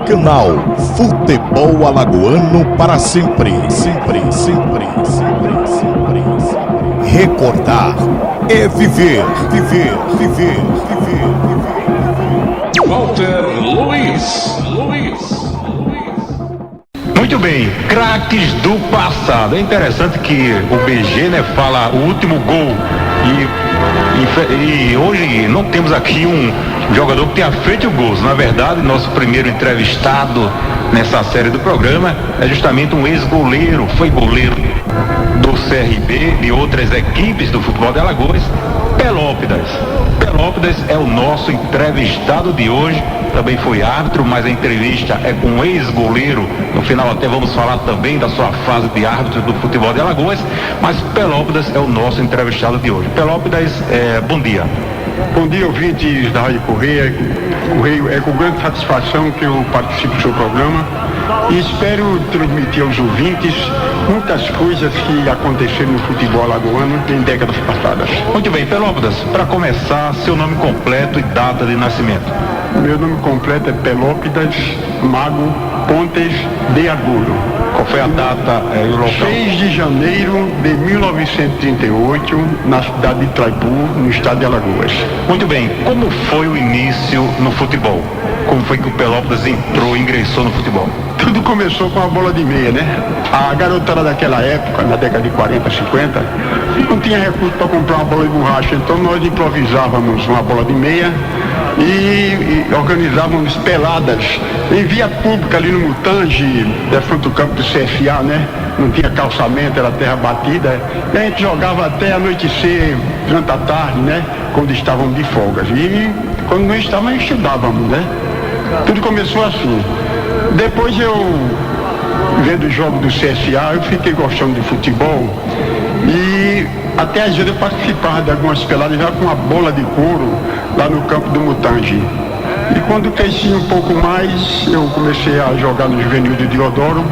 Canal Futebol Alagoano para sempre, sempre, sempre, sempre, sempre. Recordar é viver, viver, viver, viver, viver. Walter Luiz. Muito bem, craques do passado. É interessante que o BG, fala o último gol e hoje não temos aqui um jogador que tenha feito gols. Na verdade, nosso primeiro entrevistado nessa série do programa é justamente um ex-goleiro, foi goleiro do CRB e outras equipes do futebol de Alagoas, Pelópidas. Pelópidas é o nosso entrevistado de hoje, também foi árbitro, mas a entrevista é com um ex-goleiro. No final até vamos falar também da sua fase de árbitro do futebol de Alagoas, mas Pelópidas é o nosso entrevistado de hoje. Pelópidas, bom dia. Bom dia, ouvintes da Rádio Correio. É com grande satisfação que eu participo do seu programa e espero transmitir aos ouvintes muitas coisas que aconteceram no futebol alagoano em décadas passadas. Muito bem, Pelópidas, para começar, seu nome completo e data de nascimento. Meu nome completo é Pelópidas Mago Pontes de Agudo. Qual foi a data e o local? 6 de janeiro de 1938, na cidade de Itraipu, no estado de Alagoas. Muito bem, como foi o início no futebol? Como foi que o Pelópidas ingressou no futebol? Tudo começou com a bola de meia, né? A garotada daquela época, na década de 40, 50, não tinha recurso para comprar uma bola de borracha, então nós improvisávamos uma bola de meia e organizávamos peladas em via pública ali no Mutange, de frente do campo do CSA, né? Não tinha calçamento, era terra batida, e a gente jogava até anoitecer, durante a tarde, né? Quando estávamos de folgas. E quando não estávamos, estudávamos, né? Tudo começou assim. Depois vendo o jogo do CSA, eu fiquei gostando de futebol e até às vezes eu participava de algumas peladas já com uma bola de couro lá no campo do Mutange. E quando cresci um pouco mais, eu comecei a jogar no juvenil de Diodoro.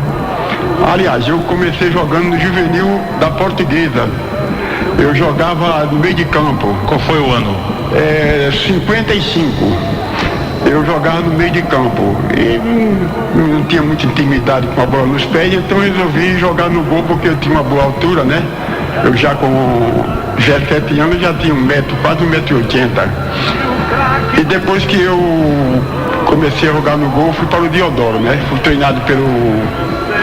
Aliás, eu comecei jogando no juvenil da Portuguesa. Eu jogava no meio de campo. Qual foi o ano? 55. Eu jogava no meio de campo e não tinha muita intimidade com a bola nos pés, então eu resolvi jogar no gol porque eu tinha uma boa altura, né? Eu já com 17 anos já tinha quase 1,80 m. E depois que eu comecei a jogar no gol, fui para o Diodoro, né? Fui treinado pelo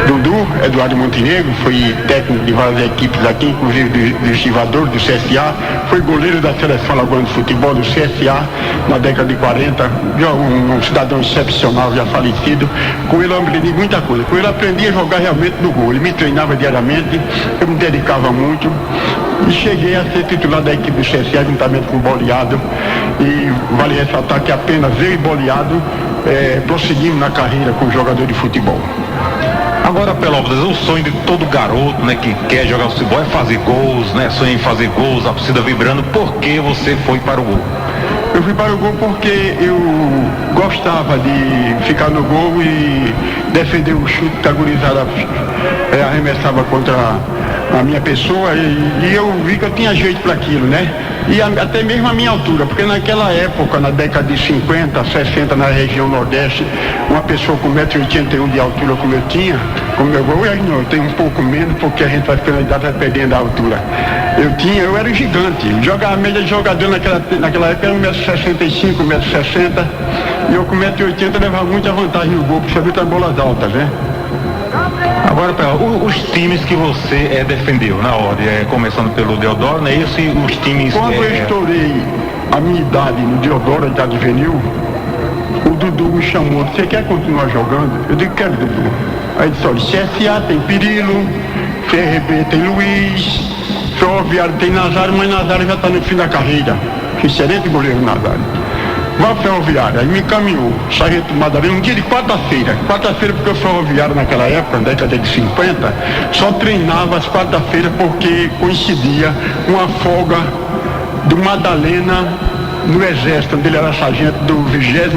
Dudu, Eduardo Montenegro, foi técnico de várias equipes aqui, inclusive do estivador do CSA, foi goleiro da seleção alagoana de futebol do CSA na década de 40, um cidadão excepcional, já falecido. Com ele eu aprendi muita coisa, com ele eu aprendi a jogar realmente no gol, ele me treinava diariamente, eu me dedicava muito e cheguei a ser titular da equipe do CSA juntamente com o Boleado, e vale ressaltar que apenas eu e Boleado prosseguimos na carreira como jogador de futebol. Agora, Pelópidas, o sonho de todo garoto, né, que quer jogar futebol é fazer gols, né, sonha em fazer gols, a torcida vibrando. Por que você foi para o gol? Eu fui para o gol porque eu gostava de ficar no gol e defender o chute que a gurizada arremessava contra a minha pessoa e eu vi que eu tinha jeito para aquilo, né? E até mesmo a minha altura, porque naquela época, na década de 50, 60, na região Nordeste, uma pessoa com 1,81 m de altura como eu tinha, como eu tenho um pouco menos, porque a gente vai ficando a idade, vai perdendo a altura. Eu era gigante, a média de jogador naquela época era 1,65 m, 1,60 m, e eu com 1,80 m levava muita vantagem no gol, porque você bolas altas, né? Agora, os times que você defendeu na ordem, começando pelo Deodoro, né? Os times... Quando eu estourei a minha idade no Deodoro, a idade juvenil, o Dudu me chamou, você quer continuar jogando? Eu digo, quero, Dudu. Aí ele disse, olha, CSA tem Pirilo, CRB tem Luiz, Ferroviário tem Nazário, mas Nazário já está no fim da carreira. Excelente goleiro Nazário. Vai ao Ferroviário, aí me encaminhou, Sargento Madalena, um dia de quarta-feira porque o Ferroviário naquela época, na década de 50, só treinava às quarta-feiras porque coincidia com a folga do Madalena no Exército, onde ele era sargento do 20º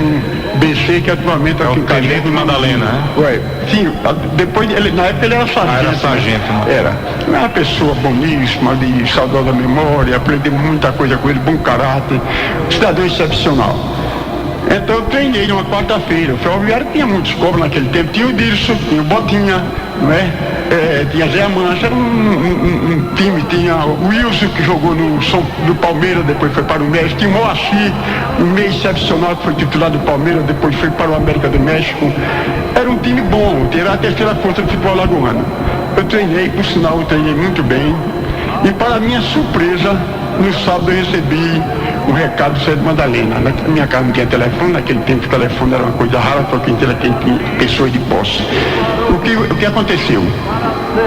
BC, que atualmente aqui em Tenente Madalena, né? Ué, sim, depois na época ele era sargento. Era sargento, né? Era uma pessoa boníssima, de saudosa memória, aprendemos muita coisa com ele, bom caráter, cidadão excepcional. Então eu treinei numa quarta-feira. O Ferroviário tinha muitos cobras naquele tempo, tinha o Dirso, tinha o Botinha, não é? Tinha Zé Mancha, era um time, tinha o Wilson, que jogou no Palmeiras, depois foi para o México, tinha o Moacir, um meio excepcional, que foi titular do Palmeiras, depois foi para o América do México. Era um time bom, era a terceira força do futebol alagoano. Eu treinei, por sinal, eu treinei muito bem, e para minha surpresa, no sábado eu recebi um recado do Sérgio Madalena. Na minha casa não tinha telefone, naquele tempo o telefone era uma coisa rara, só quem tinha pessoas de posse. O que aconteceu?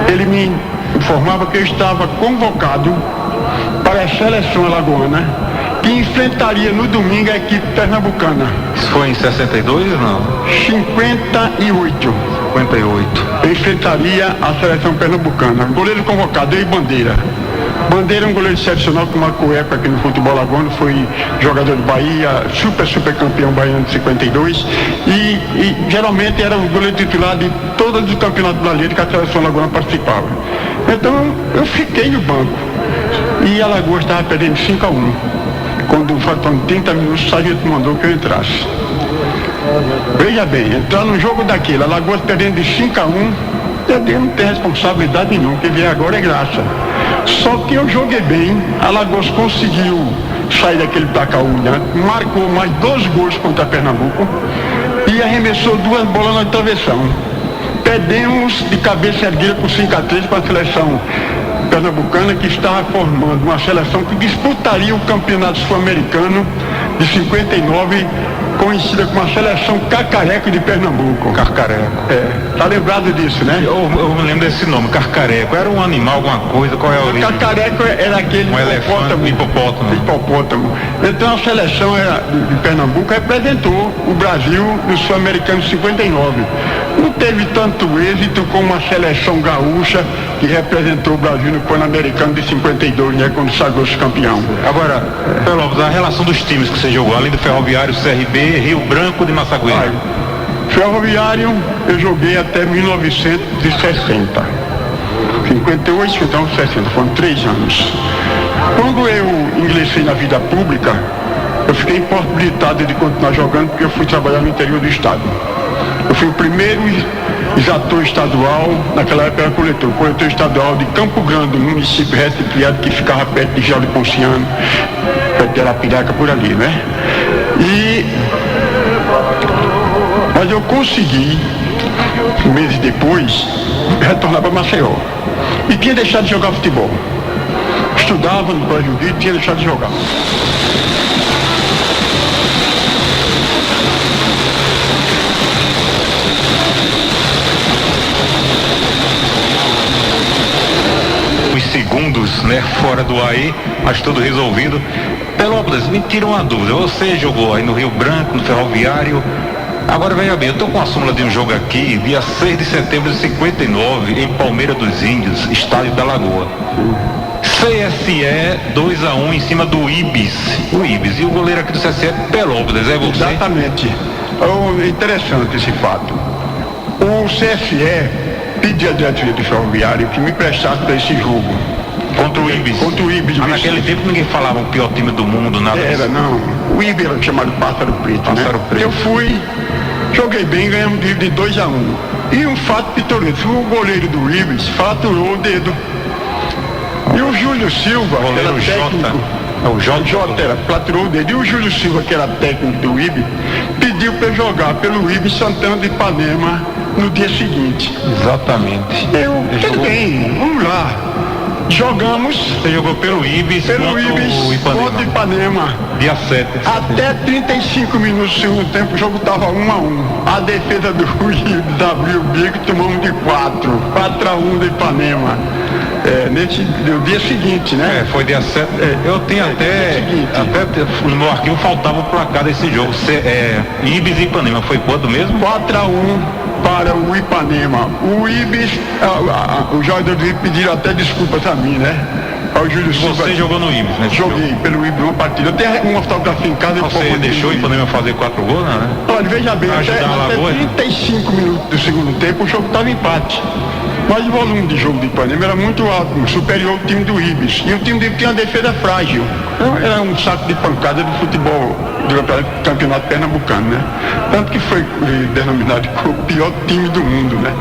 Ele me informava que eu estava convocado para a seleção alagoana, que enfrentaria no domingo a equipe pernambucana. Isso foi em 62 ou não? 58. 58. Eu enfrentaria a seleção pernambucana. Goleiro convocado, eu e Bandeira. Bandeira é um goleiro excepcional que marcou época aqui no futebol alagoano, foi jogador do Bahia, super campeão baiano de 52 e geralmente era o goleiro titular de todos os campeonatos brasileiros que a seleção alagoana participava. Então eu fiquei no banco e a Alagoas estava perdendo 5-1. Quando faltando 30 minutos o sargento mandou que eu entrasse. Veja bem, entrar num jogo daquele, a Alagoas perdendo de 5-1, eu não tenho responsabilidade nenhuma, que vier agora é graça. Só que eu joguei bem, a Alagoas conseguiu sair daquele placar humilhante, marcou mais 2 gols contra Pernambuco e arremessou 2 bolas na travessão. Perdemos de cabeça erguida por 5-3 para a seleção pernambucana, que estava formando uma seleção que disputaria o campeonato sul-americano de 59, conhecida como a seleção Cacareco de Pernambuco. Carcareco. Tá lembrado disso, né? Eu me lembro desse nome, Carcareco. Era um animal, alguma coisa, qual é a origem? Cacareco era aquele hipopótamo. Então a seleção de Pernambuco representou o Brasil no Sul-Americano 59. Não teve tanto êxito como a seleção gaúcha que representou o Brasil no Pan-Americano de 52, né? Quando sagrou-se campeão. Agora, Pelopes, a relação dos times que você jogou, além do Ferroviário, CRB, Rio Branco de Massagueira. Ferroviário eu joguei até 1960. 58, então 60, foram 3 anos. Quando eu ingressei na vida pública, eu fiquei impossibilitado de continuar jogando porque eu fui trabalhar no interior do estado. Eu fui o primeiro exator estadual, naquela época era coletor estadual de Campo Grande, um município recém-criado que ficava perto de Gel de Ponciano, perto de Arapiraca, por ali, né? Mas eu consegui, meses depois, retornar para Maceió. E tinha deixado de jogar futebol. Estudava no Colégio Rio e tinha deixado de jogar. Os segundos, né, fora do aí, mas tudo resolvido. Pelopes, me tira uma dúvida. Você jogou aí no Rio Branco, no Ferroviário. Agora veja bem, eu estou com a súmula de um jogo aqui, dia 6 de setembro de 59, em Palmeiras dos Índios, estádio da Lagoa. CSE 2-1 em cima do Ibis. O Ibis. E o goleiro aqui do CSE é Pelopes, é você? Exatamente. É interessante esse fato. O CSE pediu a diretoria do Ferroviário que me prestasse para esse jogo. Contra o Ibis. Contra o Ibis. Mas naquele tempo ninguém falava o pior time do mundo, nada disso. Era, não. O Ibis era chamado Pássaro Preto, Pássaro né? Preto. Eu fui, joguei bem, ganhamos de 2-1. E um fato pitoresco, o goleiro do Ibis fraturou o dedo. E o Júlio Silva, que era técnico... O Jota era, fraturou o dedo. E o Júlio Silva, que era técnico do Ibis, pediu para eu jogar pelo Ibis Santana de Ipanema no dia seguinte. Exatamente. Tudo bem, vamos lá. Jogamos. Você jogou pelo Ibis contra o Ipanema. Dia 7. Até 35 minutos do segundo tempo o jogo estava 1-1. A defesa do Ibis abriu o bico e tomamos de 4-1 do Ipanema. No dia seguinte, né? Foi dia 7. Eu tenho até no arquivo faltava o placar desse jogo. Ibis e Ipanema, foi quanto mesmo? 4-1 para o Ipanema. O Ibis, os jogadores do Ibis pediram até desculpas a mim, né? O Júlio Silva. Você jogou no Ibis, né? Joguei pelo Ibis uma partida. Eu tenho uma fotografia em casa. Você deixou o Ipanema fazer 4 gols, né? Olha, veja bem, até 35 minutos do segundo tempo o jogo estava empate. Mas o volume de jogo do Ipanema era muito alto, superior ao time do Ibis. E o time do Ibis tinha uma defesa frágil. Era um saco de pancada do futebol do campeonato pernambucano, né? Tanto que foi denominado o pior time do mundo, né?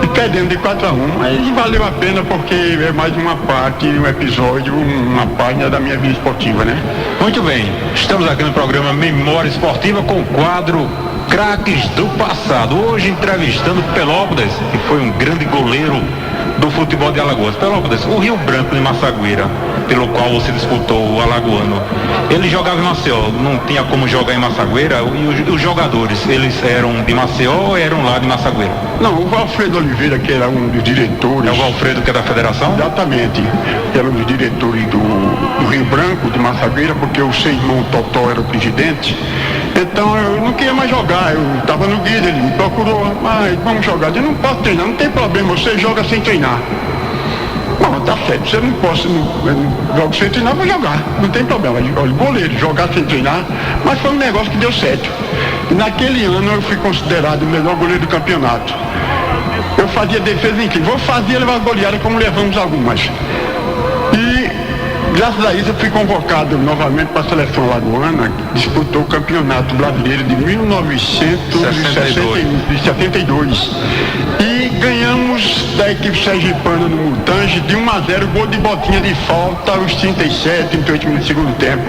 E perdendo de 4-1, mas valeu a pena porque é mais uma parte, um episódio, uma página da minha vida esportiva, né? Muito bem, estamos aqui no programa Memória Esportiva com o quadro Craques do Passado. Hoje entrevistando Pelópidas, que foi um grande goleiro do futebol de Alagoas. Pelópidas, o Rio Branco de Massagueira, pelo qual você disputou o alagoano, ele jogava em Maceió, não tinha como jogar em Massagueira, e os jogadores, eles eram de Maceió ou eram lá de Massagueira? Não, o Valfredo Oliveira, que era um dos diretores... É o Valfredo que é da federação? Exatamente, era um dos diretores do Rio Branco de Massagueira, porque o seu irmão Totó era o presidente. Então eu não queria mais jogar, eu estava no guia, ele me procurou, mas vamos jogar. Eu não posso treinar, não tem problema, você joga sem treinar. Bom, tá certo, você não posso, jogo sem treinar, vou jogar, não tem problema. Olha, goleiro, jogar sem treinar, mas foi um negócio que deu certo. E naquele ano eu fui considerado o melhor goleiro do campeonato. Eu fazia defesa incrível, eu fazia levar goleada como levamos algumas. E graças a isso eu fui convocado novamente para a seleção alagoana, que disputou o campeonato brasileiro de 1972. E ganhamos da equipe sergipana no Mutange de 1-0, gol de botinha de falta aos 37, 38 minutos do segundo tempo.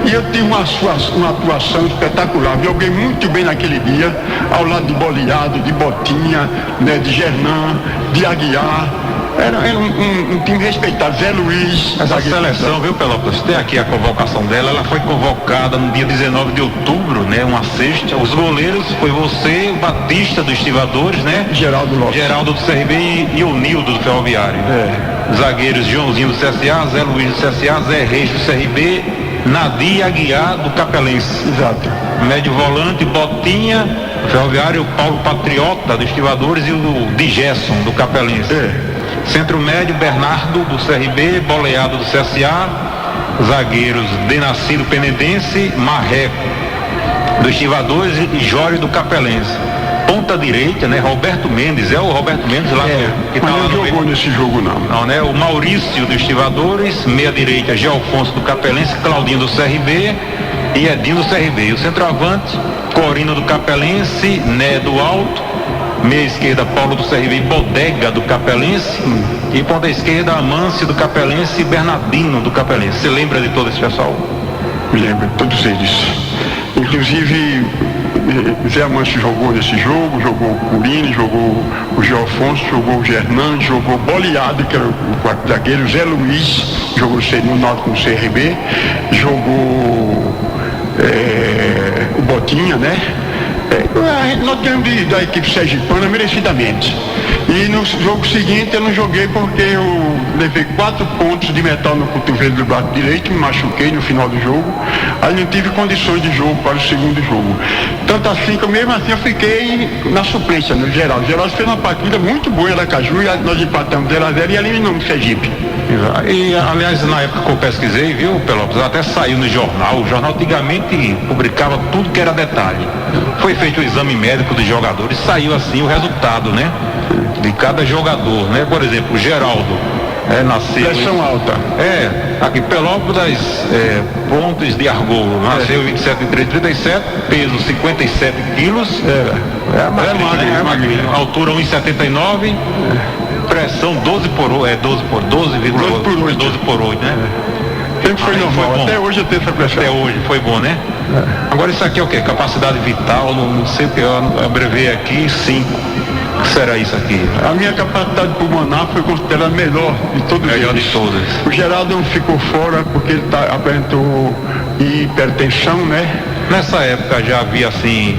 E eu tive uma atuação espetacular. Joguei muito bem naquele dia, ao lado de Boleado, de Botinha, né, de Gernan, de Aguiar. Era um time respeitado, Zé Luiz. Essa seleção, viu, Pelópidas? Tem aqui a convocação dela. Ela foi convocada no dia 19 de outubro, né? Uma sexta. Os goleiros foi você, o Batista dos Estivadores, né? Geraldo do CRB e o Nildo do Ferroviário. Zagueiros, Joãozinho do CSA, Zé Luiz do CSA, Zé Reis do CRB, Nadir Aguiar do Capelense. Exato. Médio volante, Botinha do Ferroviário, Paulo Patriota dos Estivadores e o Digerson do Capelense. Centro médio, Bernardo do CRB, Boleado do CSA, zagueiros Denacilo Penedense, Marreco do Estivadores e Jório do Capelense. Ponta direita, né? Roberto Mendes, é o Roberto Mendes lá que tá lá no jogou nesse jogo não, né? O Maurício do Estivadores, meia direita, Gelfonso do Capelense, Claudinho do CRB e Edinho do CRB. E o centroavante, Corino do Capelense, Né do Alto. Meia esquerda, Paulo do CRB, Bodega do Capelense. E ponta esquerda, Amâncio do Capelense e Bernardino do Capelense. Você lembra de todo esse pessoal? Me lembro, todos eles. Inclusive, Zé Amâncio jogou nesse jogo, jogou o Curini, jogou o Geofonso, jogou o Gernan, jogou o Boleado, que era o quarto zagueiro, Zé Luiz, jogou no Náutico com o CRB, jogou o Botinha, né? Nós ganhamos da equipe sergipana merecidamente. E no jogo seguinte eu não joguei porque eu levei 4 pontos de metal no cotovelo do braço direito, me machuquei no final do jogo. Aí não tive condições de jogo para o segundo jogo. Tanto assim que mesmo assim eu fiquei na suplência no Geraldo. O Geraldo fez uma partida muito boa em Aracaju e nós empatamos 0-0 e eliminamos o Sergipe. E aliás, na época que eu pesquisei, viu, Pelópidas, até saiu no jornal. O jornal antigamente publicava tudo que era detalhe. Foi feito o exame médico dos jogadores, saiu assim o resultado, né? De cada jogador, né? Por exemplo, o Geraldo nasceu. Pressão alta. Aqui Pelópidas, pontos de argolo. Nasceu em 27 de 3,37, peso 57 quilos. É magrinho. Altura 1,79. Pressão 12 por 8, 12 por 8, né? Sempre foi normal, foi até hoje eu tenho essa pressão. Até hoje, foi bom, né? Agora isso aqui é o quê? Capacidade vital, não sei o que, eu abrevei aqui, 5. O que será isso aqui? A minha capacidade pulmonar foi considerada melhor de todos eles. Melhor de todas. O Geraldo não ficou fora porque ele apresentou hipertensão, né? Nessa época já havia assim,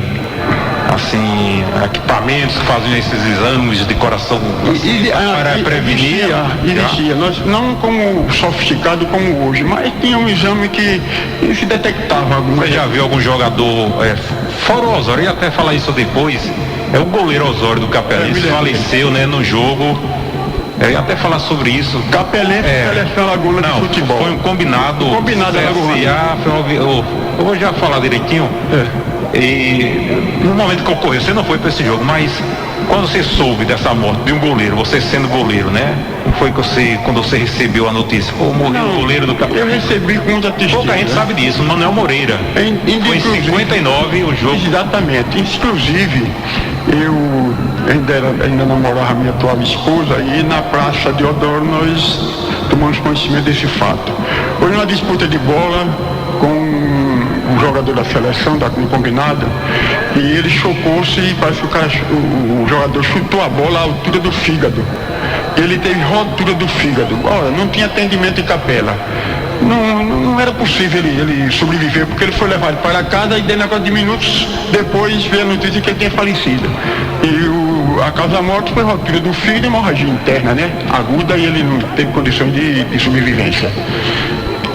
equipamentos que faziam esses exames de coração para prevenir. Existia, nós não como sofisticado como hoje, mas tinha um exame que se detectava alguma coisa. Você já viu algum jogador, fora o Osório, eu ia até falar isso depois, o goleiro Osório do Capelense faleceu, né, no jogo Eu ia até falar sobre isso. Capelense e Seleção Alagoana de futebol. Foi um combinado. Combinado eu vou já falar direitinho. E no momento que ocorreu, você não foi para esse jogo, mas quando você soube dessa morte de um goleiro, você sendo goleiro, né? Foi que quando você recebeu a notícia? Pô, morreu o goleiro do Eu recebi com muita tristeza. Pouca gente sabe disso, Manuel Moreira. Foi em 59 o jogo. Exatamente. Inclusive, eu ainda namorava a minha atual esposa e na Praça de Odoro nós tomamos conhecimento desse fato. Foi uma disputa de bola com um jogador da seleção, da combinada, e ele chocou-se e parece que o jogador chutou a bola à altura do fígado. Ele teve rotura do fígado. Ora, não tinha atendimento em Capela. Não era possível ele sobreviver, porque ele foi levado para casa e de negócio de minutos depois veio a notícia que ele tinha falecido. E a causa da morte foi rotura do fígado e hemorragia interna, né? Aguda, e ele não teve condições de sobrevivência.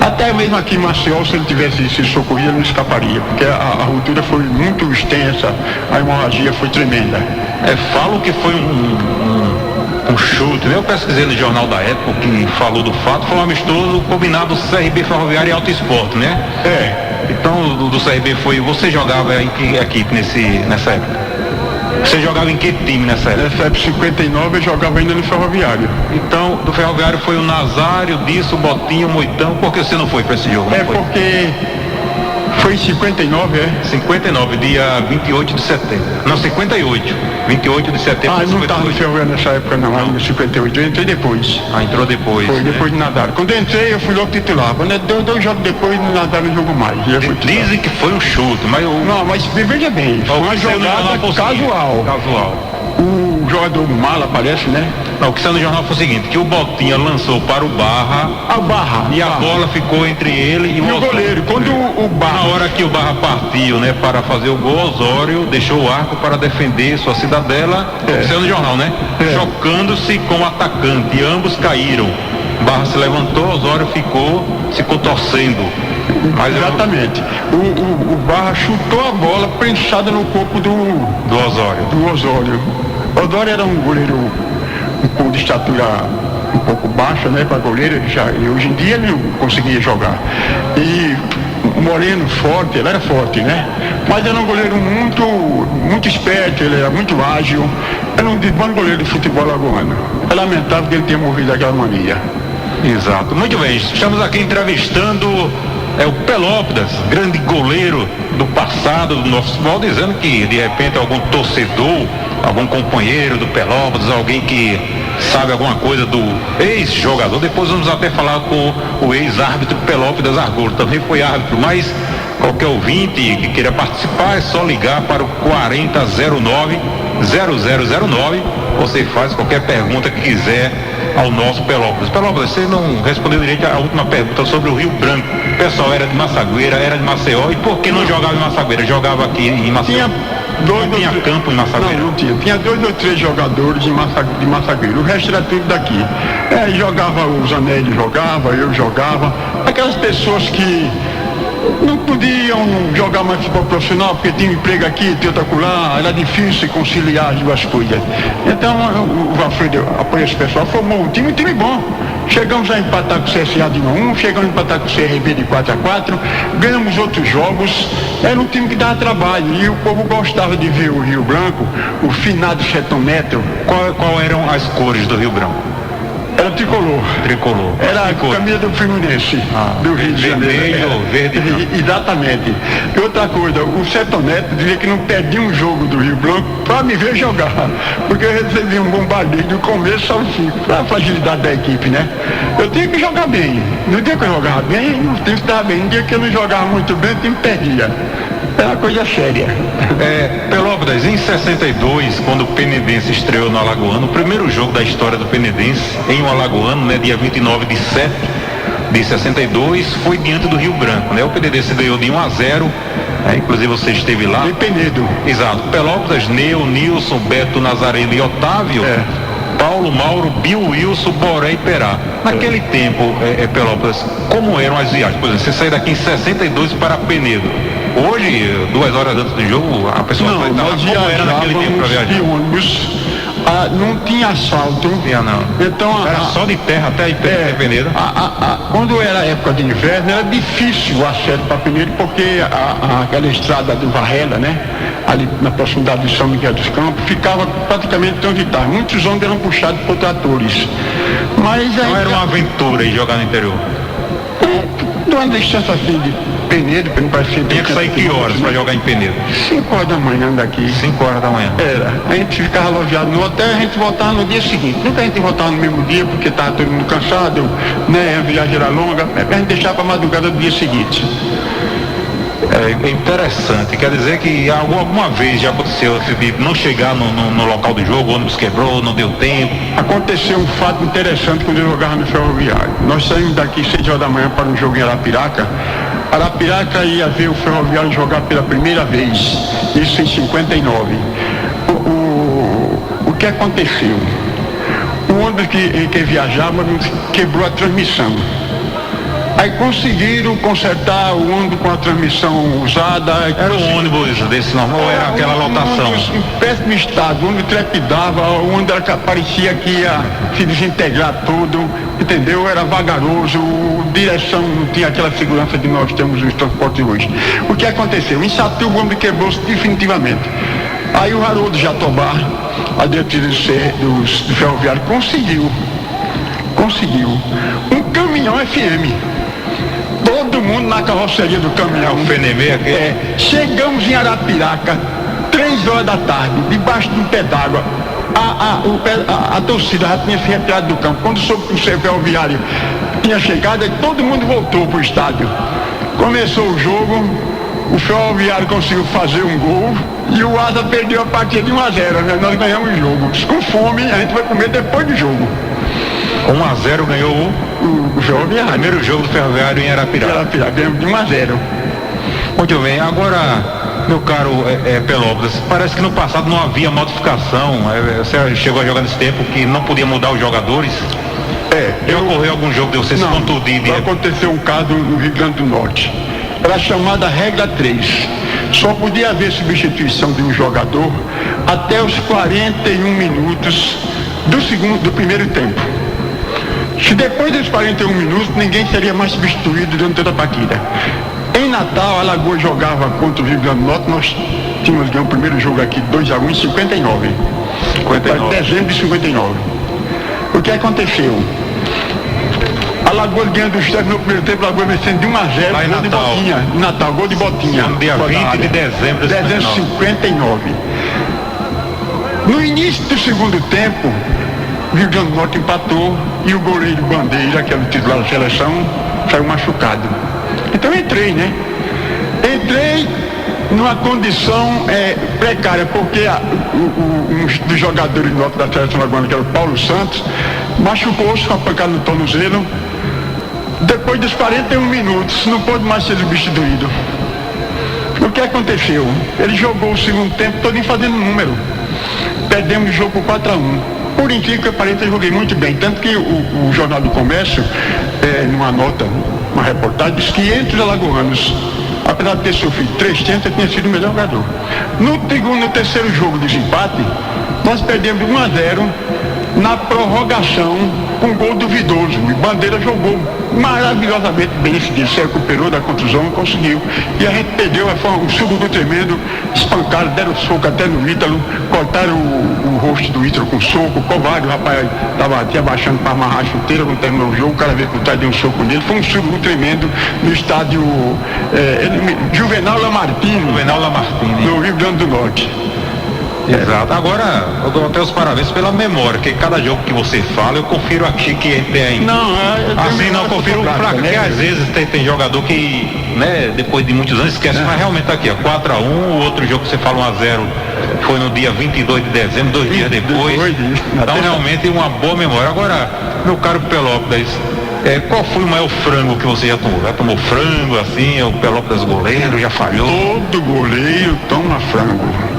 Até mesmo aqui em Maceió, se ele tivesse sido socorrido, ele não escaparia, porque a ruptura foi muito extensa, a hemorragia foi tremenda. Falo que foi um chute, né? Eu pesquisei no jornal da época que falou do fato, foi um amistoso combinado CRB Ferroviária e Alto Esporte, né? Então, do CRB você jogava em que equipe nessa época? Você jogava em que time nessa época? Nessa época, 59, eu jogava ainda no Ferroviário. Então, do Ferroviário foi o Nazário, Disso, Botinho, Moitão. Por que você não foi para esse jogo? Porque foi em 59, 59, dia 28 de setembro. Não, 58. 28 de setembro. Não estava no Ferroviário nessa época não, ainda em 58, eu entrei depois. Entrou depois. Foi, né? Depois de Nazário. Quando eu entrei, eu fui logo titular. Quando dois jogos depois, no Nazário não jogou mais. Dizem que foi um chute, mas Não, mas veja bem, foi uma jogada casual. O jogador Mala aparece, né? Não, o que saiu no jornal foi o seguinte, que o Botinha lançou para o Barra. E a bola ficou entre ele e o goleiro. Quando o Barra... Na hora que o Barra partiu, né, para fazer o gol, Osório deixou o arco para defender sua cidadela. O que saiu no jornal, né? Chocando-se com o atacante, e ambos caíram. Barra se levantou, Osório ficou se contorcendo. Exatamente. O Barra chutou a bola prensada no corpo do Osório. O Osório era um goleiro um pouco de estatura um pouco baixa, né, para goleiro, e hoje em dia ele não conseguia jogar. E moreno, forte, ele era forte, né? Mas era um goleiro muito esperto, ele era muito ágil, era um bom goleiro de futebol alagoano. É lamentável que ele tenha morrido daquela mania. Exato. Muito bem, estamos aqui entrevistando o Pelópidas, grande goleiro do passado do nosso futebol, dizendo que de repente algum torcedor, algum companheiro do Pelópidas, alguém que sabe alguma coisa do ex-jogador, depois vamos até falar com o ex-árbitro Pelópidas Argolo, também foi árbitro, mas qualquer ouvinte que queira participar é só ligar para o 4009-0009, você faz qualquer pergunta que quiser ao nosso Pelópidas. Pelópidas, você não respondeu direito a última pergunta sobre o Rio Branco. O pessoal era de Massagueira, era de Maceió, e por que não jogava em Massagueira? Jogava aqui em Maceió? Tinha campo em Massagueira? Não tinha. Tinha 2 ou 3 jogadores de Massagueira. O resto era tudo daqui. Jogava o Zanelli, eu jogava. Aquelas pessoas que não podiam jogar mais futebol profissional porque tinha um emprego aqui, tinha outro acolá, era difícil conciliar as duas coisas. Então o Valfredo apoia esse pessoal, formou um time bom. Chegamos a empatar com o CSA de 1-1, chegamos a empatar com o CRB de 4-4, ganhamos outros jogos, era um time que dava trabalho e o povo gostava de ver o Rio Branco, o finado Setoneto. Qual eram as cores do Rio Branco? Era tricolor. Era a camisa do Fluminense, do Rio de Janeiro. Verde. Exatamente. E outra coisa, o Setoneto dizia que não perdia um jogo do Rio Branco para me ver jogar, porque eu recebia um bombardeio do começo ao fim, para a fragilidade da equipe, né? Eu tinha que jogar bem. No dia que eu jogava bem, o time estava bem. No dia que eu não jogava muito bem, o time perdia. É uma coisa séria. Pelópidas, em 62, quando o Penedense estreou no Alagoano, o primeiro jogo da história do Penedense em um Alagoano, né, dia 29 de setembro de 62, foi diante do Rio Branco, né? O Penedense ganhou de 1-0, inclusive você esteve lá. Em Penedo. Exato. Pelópidas, Neu, Nilson, Beto, Nazareno e Otávio. Paulo, Mauro, Bill, Wilson, Boré e Perá. Naquele tempo, Pelópidas, como eram as viagens? Por exemplo, você saiu daqui em 62 para Penedo. Hoje, 2 horas antes do jogo, a pessoa nós como era naquele tempo para viajar? De ônibus não tinha asfalto. Não tinha, não. Então, era só de terra até aí Penedo. Quando era época de inverno, era difícil o acesso para Penedo, porque aquela estrada do Varela, né? Ali na proximidade de São Miguel dos Campos, ficava praticamente onde estava. Muitos ônibus eram puxados por tratores. Mas não era uma aventura aí jogar no interior? De uma distância assim de Penedo, que não parecia. Tinha que sair que horas para jogar em Penedo? 5 horas da manhã daqui. 5 horas da manhã? Era. A gente ficava alojado no hotel, a gente voltava no dia seguinte. Nunca a gente voltava no mesmo dia, porque estava todo mundo cansado, né? A viagem era longa, a gente deixava para a madrugada do dia seguinte. É interessante, quer dizer que alguma vez já aconteceu de não chegar no local do jogo, o ônibus quebrou, não deu tempo? Aconteceu um fato interessante quando eu jogava no Ferroviário. Nós saímos daqui 6 horas da manhã para um jogo em Arapiraca. Arapiraca ia ver o Ferroviário jogar pela primeira vez, isso em 59. O que aconteceu? O ônibus que viajava quebrou a transmissão. Aí conseguiram consertar o ônibus com a transmissão usada. Era um ônibus desse normal ou era aquela lotação? Um ônibus em péssimo estado, o ônibus trepidava, o ônibus parecia que ia se desintegrar todo, entendeu? Era vagaroso, direção não tinha aquela segurança que nós temos nos transportes hoje. O que aconteceu? Em Satuba o ônibus quebrou-se definitivamente. Aí o Haroldo Jatobá, a diretoria do Ferroviário, conseguiu um caminhão FM. Todo mundo na carroceria do caminhão. O Fenemê aqui? Chegamos em Arapiraca, 3 horas da tarde, debaixo de um pé d'água. A torcida já tinha se retirado do campo. Quando soube que o Ferroviário tinha chegado, todo mundo voltou para o estádio. Começou o jogo, o Ferroviário conseguiu fazer um gol e o Asa perdeu a partida de 1-0, né? Nós ganhamos o jogo. Com fome, a gente vai comer depois do jogo. 1-0 ganhou o Ferroviário. O primeiro jogo do Ferroviário em Arapiraca. Ganhamos de 1-0. Muito bem, agora, meu caro Pelópolis, parece que no passado não havia modificação. Você chegou a jogar nesse tempo que não podia mudar os jogadores? Já ocorreu algum jogo de você se contundir? Aconteceu um caso no Rio Grande do Norte. Era chamada regra 3. Só podia haver substituição de um jogador até os 41 minutos do primeiro tempo. Se depois dos 41 minutos ninguém seria mais substituído durante toda a partida. Em Natal, a Alagoas jogava contra o Rio Grande do Norte, nós tínhamos ganho o primeiro jogo aqui 2-1 em 59. Dezembro de 59. O que aconteceu? A Alagoas ganhando o Estado no primeiro tempo, a Alagoas vencendo de 1-0, gol de Botinha. Natal, gol de Botinha. No dia 20 de dezembro de 59. No início do segundo tempo, o Rio Grande do Norte empatou e o goleiro Bandeira, que era o titular da seleção, saiu machucado. Então entrei numa condição precária, porque um dos jogadores nossos da seleção lagoana, que era o Paulo Santos, machucou-se com a pancada no tornozelo. Depois dos 41 minutos, não pôde mais ser substituído. O que aconteceu? Ele jogou o segundo tempo todo fazendo número. Perdemos o jogo por 4-1. Por incrível que pareça, eu joguei muito bem. Tanto que o Jornal do Comércio, numa nota, uma reportagem, disse que entre os alagoanos, apesar de ter sofrido 3 tentos, eu tinha sido o melhor jogador. No terceiro jogo de desempate, nós perdemos 1-0 na prorrogação com um gol duvidoso. E Bandeira jogou maravilhosamente bem esse dia, se recuperou da contusão e conseguiu. E a gente perdeu, foi um surubu tremendo, espancaram, deram soco até no Ítalo, cortaram o rosto do Ítalo com soco. O Covarde, o rapaz estava até abaixando para amarrar a chuteira, quando terminou o jogo, o cara veio por trás, deu um soco nele. Foi um surubu tremendo no estádio Juvenal Lamartine, no Rio Grande do Norte. Exato. Agora, eu dou até os parabéns pela memória, que cada jogo que você fala, eu confiro aqui que tem. Eu confiro fraco, porque às vezes tem jogador que, né, depois de muitos anos esquece, mas realmente tá aqui, ó, 4-1, o outro jogo que você falou 1-0 foi no dia 22 de dezembro, 2 dias depois. Então realmente uma boa memória. Agora, meu caro Pelópolis, qual foi o maior frango que você já tomou? Já tomou frango, assim, o Pelópolis goleiro já falhou? Todo goleiro toma frango.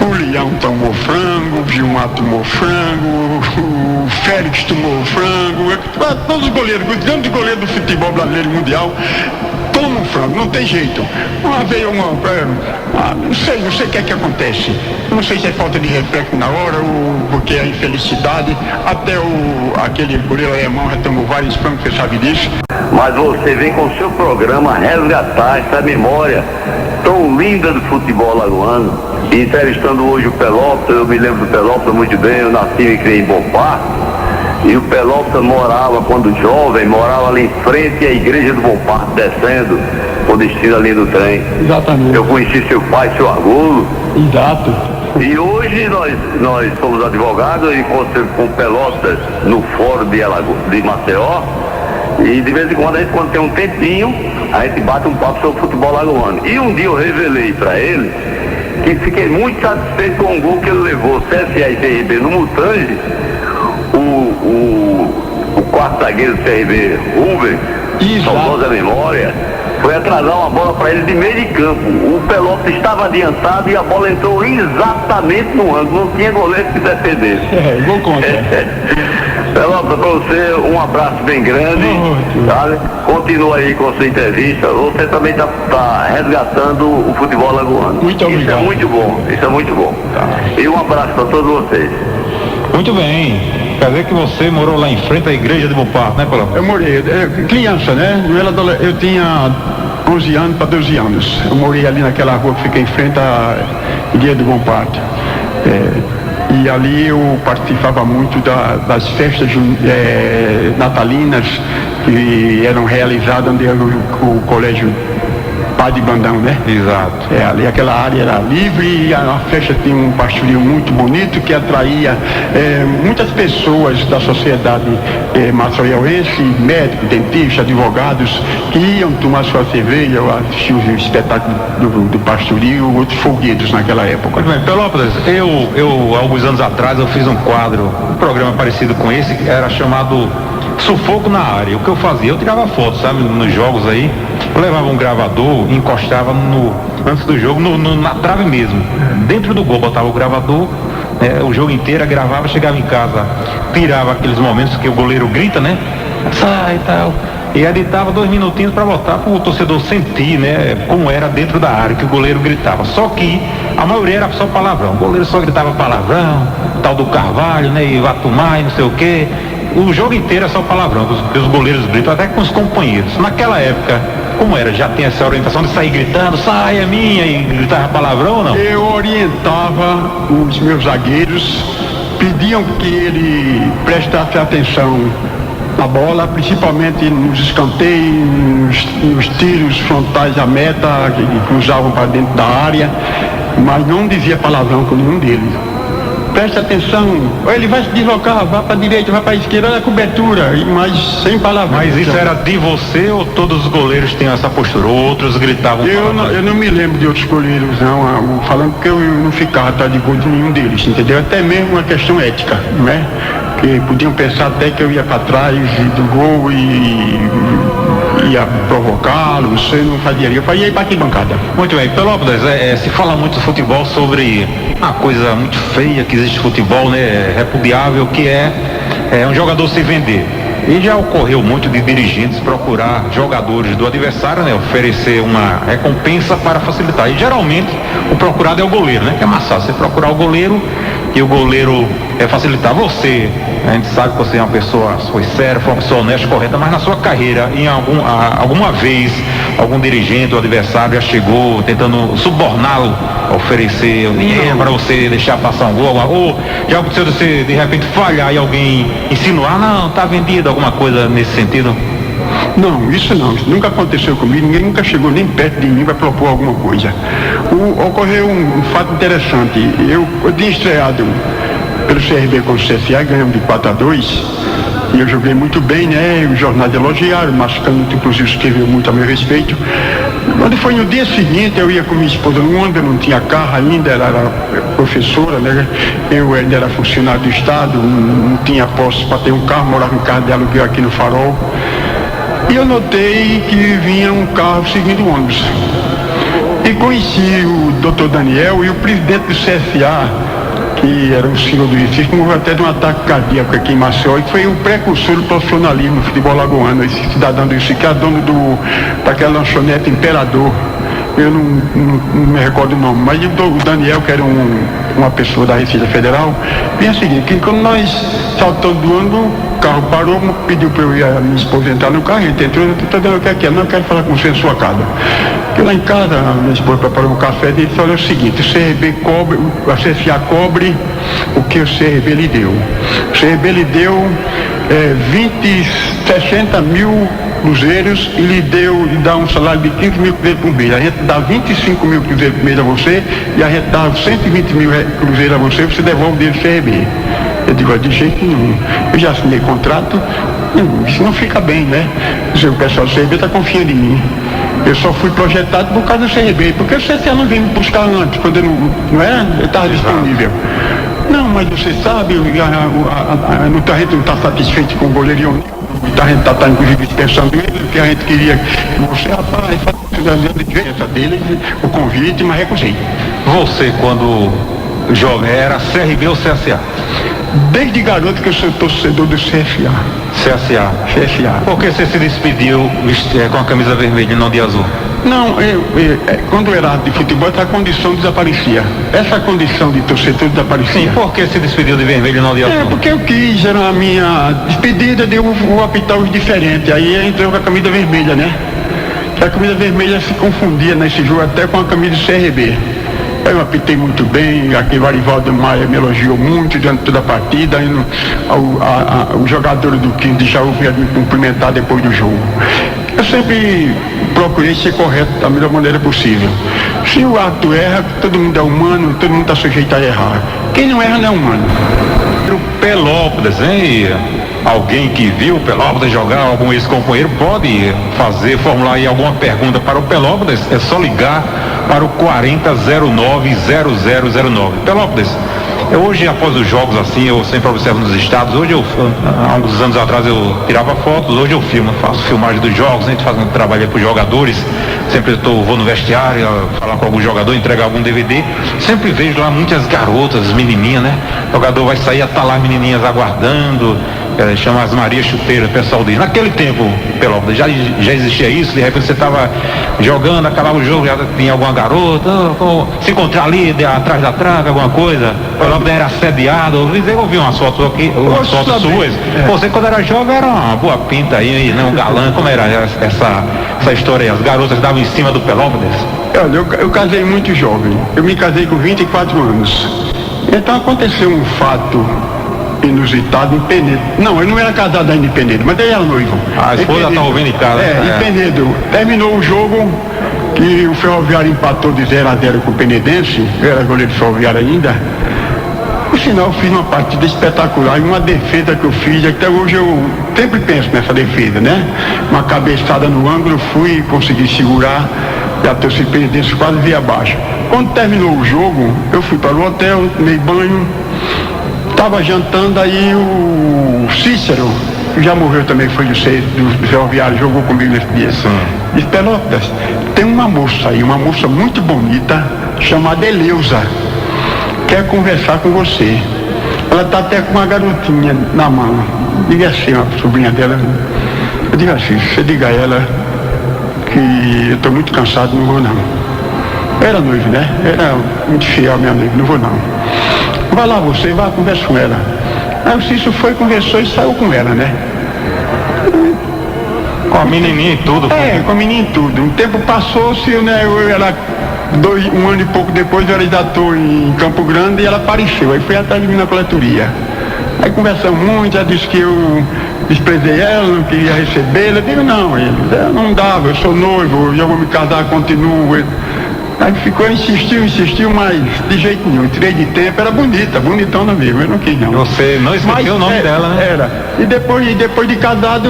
O Leão tomou frango, o Gilmar tomou frango, o Félix tomou frango, todos os goleiros, os grandes goleiros do futebol brasileiro e mundial, como um frango, não tem jeito. Uma vez não sei o que é que acontece. Não sei se é falta de reflexo na hora ou porque é infelicidade. Até aquele goleiro alemão já tomou vários frangos, você sabe disso. Mas você vem com o seu programa resgatar essa memória tão linda do futebol alagoano. E entrevistando hoje o Pelópita, eu me lembro do Pelópita muito bem, eu nasci e criei em Bom Parto. E o Pelópita morava, quando jovem, morava ali em frente à igreja do Bom Parto, descendo com destino ali do trem. Exatamente. Eu conheci seu pai, seu Argulo. Exato. E hoje nós somos advogados e encontramos com o Pelópita no fórum de Maceió. E de vez em quando, quando tem um tempinho, a gente bate um papo sobre o futebol alagoano. E um dia eu revelei para ele que fiquei muito satisfeito com o gol que ele levou, CSA e CRB no Mutange. O quarto zagueiro do CRB, Rubens, saudosa memória, foi atrasar uma bola para ele de meio de campo. O Pelópita estava adiantado e a bola entrou exatamente no ângulo, não tinha goleiro que defendesse. Gol contra. Pelópita, para você, um abraço bem grande, sabe? Continua aí com a sua entrevista. Você também está resgatando o futebol alagoano. Muito obrigado. Isso é muito bom, isso é muito bom. E um abraço para todos vocês. Muito bem. Quer dizer que você morou lá em frente à igreja de Bom Parto, né, Pelópita? Eu morei, criança, né? Eu tinha 11 anos para 12 anos. Eu morei ali naquela rua que fica em frente à igreja de Bom Parto. E ali eu participava muito das festas natalinas que eram realizadas onde era o colégio Padre Brandão, né? Exato. Ali aquela área era livre e a festa tinha um pastoril muito bonito que atraía muitas pessoas da sociedade maceiense, médicos, dentistas, advogados, que iam tomar sua cerveja, assistir o espetáculo do pastoril, outros folguedos naquela época. Muito bem, Pelópidas, eu alguns anos atrás eu fiz um quadro, um programa parecido com esse, que era chamado Sufoco na Área. O que eu fazia? Eu tirava fotos, sabe, nos jogos aí, eu levava um gravador e encostava antes do jogo na trave mesmo, dentro do gol, botava o gravador, o jogo inteiro, gravava, chegava em casa, tirava aqueles momentos que o goleiro grita, né, sai e tal, e editava 2 minutinhos para botar para o torcedor sentir, né, como era dentro da área que o goleiro gritava. Só que a maioria era só palavrão, o goleiro só gritava palavrão, tal do Carvalho, né, e Vatumai, não sei o quê. O jogo inteiro é só palavrão, os goleiros gritam até com os companheiros. Naquela época, como era? Já tem essa orientação de sair gritando, sai, é minha, e gritava palavrão ou não? Eu orientava os meus zagueiros, pediam que ele prestasse atenção na bola, principalmente nos escanteios, nos tiros frontais à meta, que cruzavam para dentro da área, mas não dizia palavrão com nenhum deles. Preste atenção, ele vai se deslocar, vai para a direita, vai para a esquerda, olha a cobertura, mas sem palavras. Mas isso era de você ou todos os goleiros tinham essa postura? Outros gritavam? Eu não me lembro de outros goleiros, não, falando que eu não ficava atrás de gol de nenhum deles, entendeu? Até mesmo uma questão ética, não é? Que podiam pensar até que eu ia para trás do gol e ia provocá-lo, você não fazia, eu fazia ir para bancada. Muito bem, Pelópidas, se fala muito de futebol sobre uma coisa muito feia que existe no futebol, né, repudiável, que é um jogador se vender. E já ocorreu muito de dirigentes procurar jogadores do adversário, né, oferecer uma recompensa para facilitar. E geralmente o procurado é o goleiro, né, que é mais fácil você procurar o goleiro e o goleiro facilitar você. A gente sabe que você é uma pessoa, foi séria, foi uma pessoa honesta, correta, mas na sua carreira, alguma vez, algum dirigente ou adversário já chegou tentando suborná-lo, oferecer dinheiro para você deixar passar um gol, ou já aconteceu de você de repente falhar e alguém insinuar, não, tá vendido, alguma coisa nesse sentido? Não, isso nunca aconteceu comigo, ninguém nunca chegou nem perto de mim para propor alguma coisa. Ocorreu um fato interessante, eu tinha estreado pelo CRB com o CSA, ganhamos de 4-2, e eu joguei muito bem, né, os jornais elogiaram, o Márcio Canuto inclusive escreveu muito a meu respeito. Quando foi no dia seguinte, eu ia com minha esposa no ônibus, eu não tinha carro ainda, ela era professora, né, eu ainda era funcionário do Estado, não tinha posse para ter um carro, morava em casa de aluguel aqui no Farol. E eu notei que vinha um carro seguindo o ônibus. E conheci o Dr. Daniel e o presidente do CSA, que era o senhor do Recife, morreu até de um ataque cardíaco aqui em Maceió, e foi o precursor do profissionalismo no futebol lagoano, esse cidadão do Recife, que é dono daquela lanchonete Imperador. Eu não me recordo o nome, mas o Daniel, que era uma pessoa da Receita Federal, vinha o seguinte, que quando nós saltamos do ônibus, o carro parou, pediu para eu ir a minha esposa entrar no carro, a gente entrou, eu quero falar com você em sua casa. Porque lá em casa, a minha esposa preparou um café e disse, olha, é o seguinte, o CRB cobre, a CSA cobre o que o CRB lhe deu. O CRB lhe deu 60 mil cruzeiros e lhe dá um salário de 15 mil cruzeiros por mês. A gente dá 25 mil cruzeiros por mês a você e a gente dá 120 mil cruzeiros a você devolve dele do CRB. Eu digo, de jeito nenhum. Eu já assinei contrato, isso não fica bem, né? O pessoal do CRB está confiando em mim. Eu só fui projetado por causa do CRB, porque o CSA não veio me buscar antes, quando eu estava disponível. Não, mas você sabe, a gente não está satisfeito com o goleiro, a gente está inclusive pensando nele, porque a gente queria que você, rapaz, faça dele o convite, mas recusei. Você, quando jovem, era CRB ou CSA? Desde garoto que eu sou torcedor do CSA. CSA. Por que você se despediu com a camisa vermelha e não de azul? Não, quando eu era de futebol, essa condição desaparecia. Essa condição de torcedor desaparecia. Sim, por que se despediu de vermelho e não de azul? Porque eu quis, era a minha despedida, deu um apitar diferente. Aí entrou com a camisa vermelha, né? A camisa vermelha se confundia nesse jogo até com a camisa do CRB. Eu apitei muito bem, aqui o Arivaldo Maia me elogiou muito durante toda a partida, o jogador do 15 de Jaú veio me cumprimentar depois do jogo. Eu sempre procurei ser correto da melhor maneira possível. Se o ato erra, todo mundo é humano, todo mundo está sujeito a errar. Quem não erra não é humano. O Pelópolis, hein? Alguém que viu o Pelópolis jogar, algum ex-companheiro, pode formular aí alguma pergunta para o Pelópolis, é só ligar para o 4009-0009. Pelópolis, hoje após os jogos assim, eu sempre observo nos estados, há uns anos atrás eu tirava fotos, hoje eu faço filmagem dos jogos, a gente faz um trabalho para os jogadores, sempre vou no vestiário, falar com algum jogador, entregar algum DVD, sempre vejo lá muitas garotas, menininhas, né? O jogador vai sair, tá lá menininhas aguardando, chama as Maria Chuteira, o pessoal diz. Naquele tempo, Pelópolis, já existia isso, de repente você estava jogando, acabava o jogo, já tinha alguma garota, se encontrar ali atrás da tranca, alguma coisa, Pelópolis era assediado, eu vi umas fotos aqui, umas fotos suas. Você quando era jovem era uma boa pinta aí, né, um galã, como era essa história aí? As garotas davam em cima do Pelópolis? Olha, eu casei muito jovem, eu me casei com 24 anos, então aconteceu um fato inusitado em Penedo. Não, eu não era casado ainda em Penedo, mas ele era noivo. A esposa está ouvindo em casa. Em Penedo. Terminou o jogo e o Ferroviário empatou de 0-0 com o Penedense. Eu era goleiro do Ferroviário ainda. Por sinal, eu fiz uma partida espetacular e uma defesa que eu fiz, até hoje eu sempre penso nessa defesa, né? Uma cabeçada no ângulo, fui conseguir segurar e a torcida Penedense quase veio abaixo. Quando terminou o jogo, eu fui para o hotel, tomei banho. Estava jantando, aí o Cícero, que já morreu também, foi do Ferroviário, jogou comigo nesse dia. Disse, Pelópolis, tem uma moça aí, uma moça muito bonita, chamada Eleusa, quer conversar com você. Ela está até com uma garotinha na mão. Diga assim, a sobrinha dela. Eu digo assim, você diga a ela que eu estou muito cansado, não vou não. Eu era noivo, né? Era muito fiel, minha noiva, não vou não. Vai lá você, vai conversar com ela. Aí o Cícero foi, conversou e saiu com ela, né? Com a menininha e tudo? Com a menininha e tudo. Um tempo passou-se, né? Eu era um ano e pouco depois, eu já estou em Campo Grande e ela apareceu. Aí fui atrás de mim na coletoria. Aí conversamos muito, ela disse que eu desprezei ela, não queria recebê-la. Eu digo, não, não dava, eu sou noivo, eu vou me casar, continuo. Aí ficou, insistiu, mas de jeito nenhum, tirei de tempo, era bonitona mesmo, eu não quis não. Você não esqueceu o nome dela, né? Era. E depois de casado,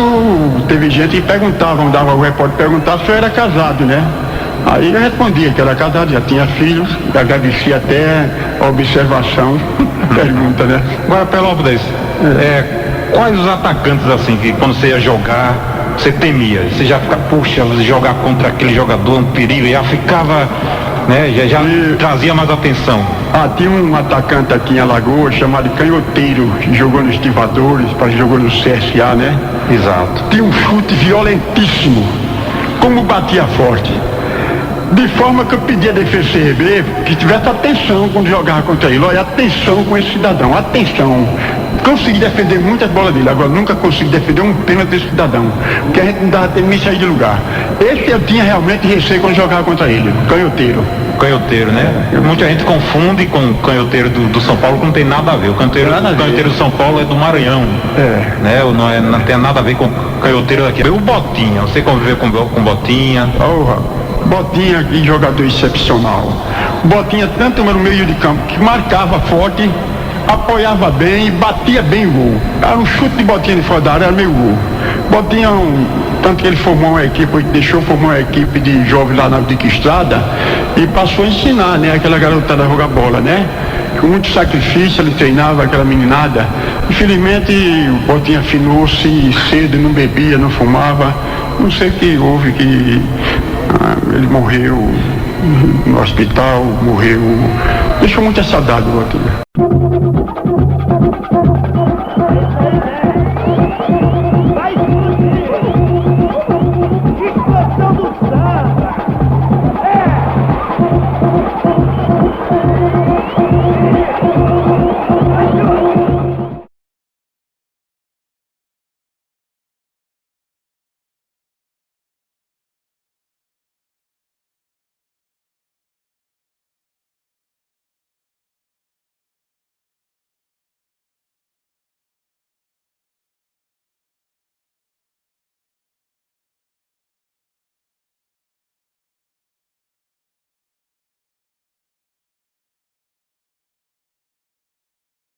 teve gente que perguntava, dava o repórter perguntar se eu era casado, né? Aí eu respondia que era casado, já tinha filhos, agradecia até a observação, pergunta, né? Agora, Pelópolis, quais os atacantes assim, que quando você ia jogar, você temia? Você já ficava, puxa, jogar contra aquele jogador, um perigo, e já ficava né? Já trazia mais atenção. Tinha um atacante aqui em Alagoas chamado Canhoteiro, que jogou nos Estivadores, jogou no CSA, né? Exato. Tinha um chute violentíssimo, como batia forte. De forma que eu pedi a defesa CRB que tivesse atenção quando jogava contra ele. Olha, atenção com esse cidadão, atenção. Consegui defender muitas bolas dele, agora nunca consegui defender um pênalti desse cidadão, porque a gente não dava tempo nem sair de lugar. Esse eu tinha realmente receio quando jogava contra ele, Canhoteiro. Canhoteiro, né? Muita gente confunde com o canhoteiro do São Paulo, que não tem nada a ver. O canhoteiro do São Paulo é do Maranhão. Né? Não tem nada a ver com o canhoteiro daqui. O Botinha, você conviveu com Botinha? Botinha, que jogador excepcional. Botinha, tanto no meio de campo, que marcava forte, apoiava bem e batia bem o gol. Era um chute de Botinha de fora da área, era meio gol. Botinha, tanto que ele formou uma equipe, formou uma equipe de jovens lá na Dica Estrada e passou a ensinar, né, aquela garotada a jogar bola, né? Com muito sacrifício ele treinava aquela meninada. Infelizmente o Botinha afinou-se cedo, não bebia, não fumava. Não sei o que houve, que ele morreu no hospital, deixou muita saudade do Botinha.